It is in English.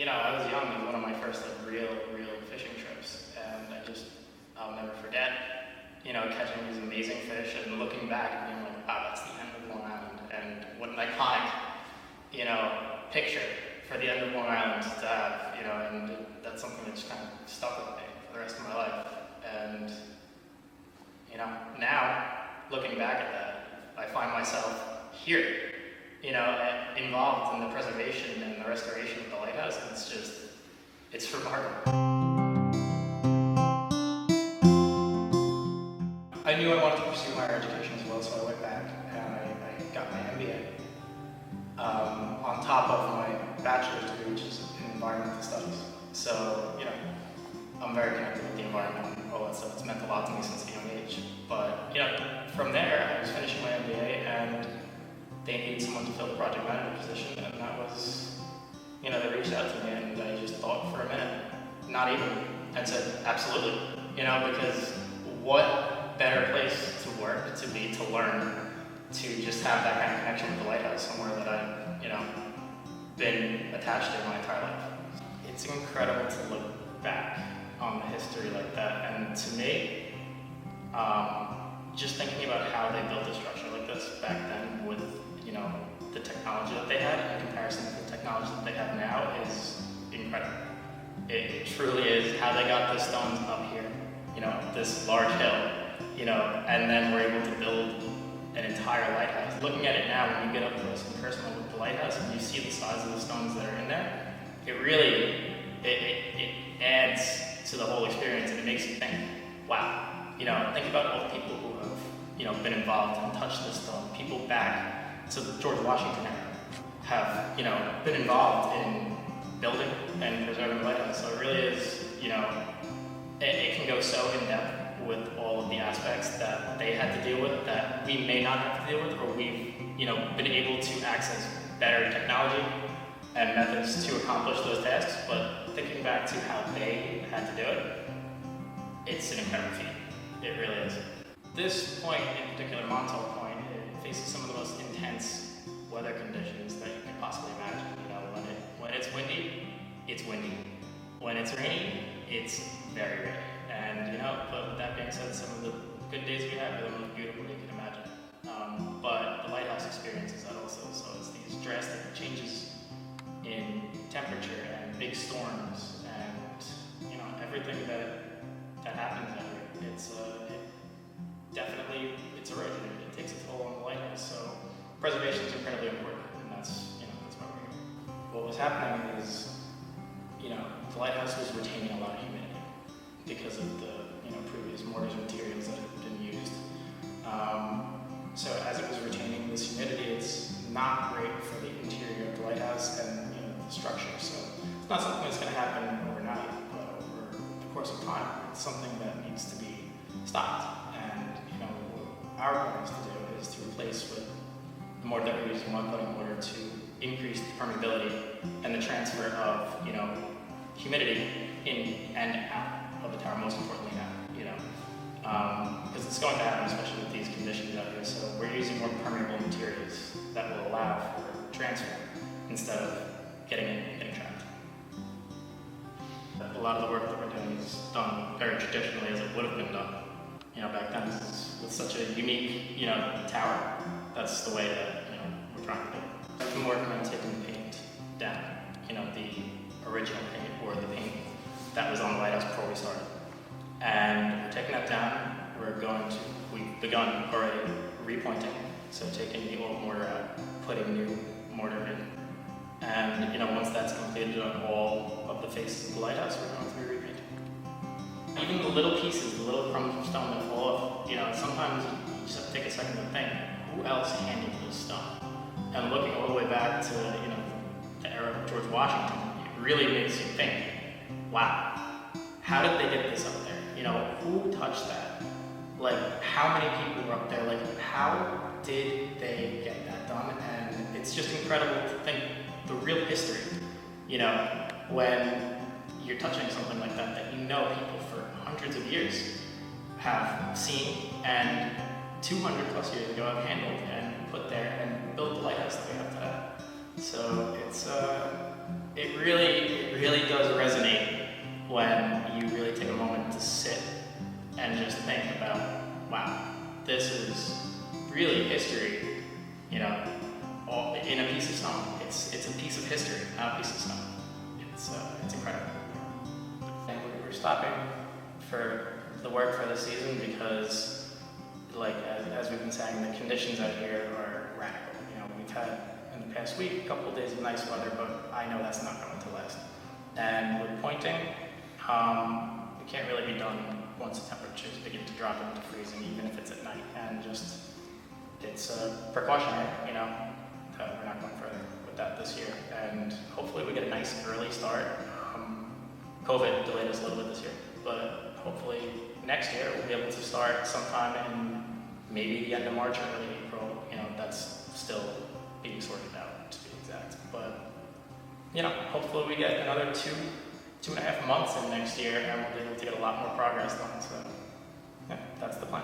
I was young. It was one of my first real fishing trips, and I'll never forget, catching these amazing fish and looking back and being like, wow, that's the end of Long Island, and what an iconic, picture for the end of Long Island to have, and that's something that just kind of stuck with me for the rest of my life. And, now looking back at that, I find myself here, involved in the preservation and the restoration of the lighthouse, and it's remarkable. I knew I wanted to pursue higher education as well, so I went back and I got my MBA. On top of my bachelor's degree, which is in environmental studies. So, I'm very connected with the environment and all that stuff. It's meant a lot to me since a young age. But, from there, I was finishing my MBA and they needed someone to fill the project manager position, and that was, they reached out to me and I just thought for a minute, not even, and said, absolutely, because what better place to work, to be, to learn, to just have that kind of connection with the lighthouse, somewhere that I've, been attached to my entire life. It's incredible to look back on the history like that, and to me, just thinking about how they built a structure like this back then with, the technology that they had in comparison to the technology that they have now is incredible. It truly is how they got the stones up here, this large hill, and then we're able to build an entire lighthouse. Looking at it now, when you get up close and personal with the lighthouse and you see the size of the stones that are in there, it really, it adds to the whole experience, and it makes you think, wow, think about all the people who have, been involved and touched this stone. People back to the George Washington era have, been involved in building and preserving the lighthouse. So it really is, it can go so in depth with all of the aspects that they had to deal with that we may not have to deal with, or we've, been able to access better technology and methods to accomplish those tasks. But thinking back to how they had to do it, it's an incredible feat. It really is. This point in particular, Montauk Point, it faces some of the most intense weather conditions that you could possibly imagine. When it's windy, it's windy. When it's rainy, it's very rainy. And but with that being said, some of the good days we have are the most beautiful you can imagine. But the lighthouse experiences that also. So it's these drastic changes in temperature and big storms and everything that happens out here. It's erosion. It takes a toll on the lighthouse. So preservation is incredibly important, and that's why we're here. What was happening is, the lighthouse was retaining a lot of humidity because of the previous mortars and materials that had been used. So as it was retaining this humidity, it's not great for the interior of the lighthouse and the structure. So it's not something that's going to happen overnight, but over the course of time, it's something that needs to be stopped. And what our goal is to do is to replace with the mortar that we're using, mud pudding mortar, to increase the permeability and the transfer of humidity in and out of the tower, most importantly now, because it's going to happen, especially with these conditions out here. So we're using more permeable materials that will allow for transfer instead of getting in and getting trapped. A lot of the work that we're doing is done very traditionally as it would have been done. Back then, this is with such a unique, tower. That's the way that we're trying to do it. I've been working on taking the paint down. The original paint, or the paint that was on the lighthouse before we started. And we're taking that down. We've begun already repointing. So taking the old mortar out, putting new mortar in. And once that's completed on all of the faces of the lighthouse, we're going through repainting. Even the little pieces, the little crumbs of stone that fall off, sometimes you just have to take a second to think, who else handled this stone? And looking all the way back to, the era of George Washington, it really makes you think, wow, how did they get this up there? Who touched that? How many people were up there? How did they get that done? And it's just incredible to think the real history, when you're touching something like that people for hundreds of years have seen, and 200 plus years ago have handled and put there and built the lighthouse that we have today. So it really of history, not a piece of stone. It's incredible. And we're stopping for the work for the season because, like as we've been saying, the conditions out here are radical. You know, we've had in the past week a couple of days of nice weather, but I know that's not going to last. And with pointing, it can't really be done once the temperatures begin to drop into freezing, even if it's at night. And just, it's precautionary, you know, that we're not going further with that this year. And hopefully we get a nice early start. COVID delayed us a little bit this year, but hopefully next year we'll be able to start sometime in maybe the end of March or early April. You know, that's still being sorted out, to be exact. But, you know, hopefully we get another 2.5 months in next year and we'll be able to get a lot more progress done. So, yeah, that's the plan.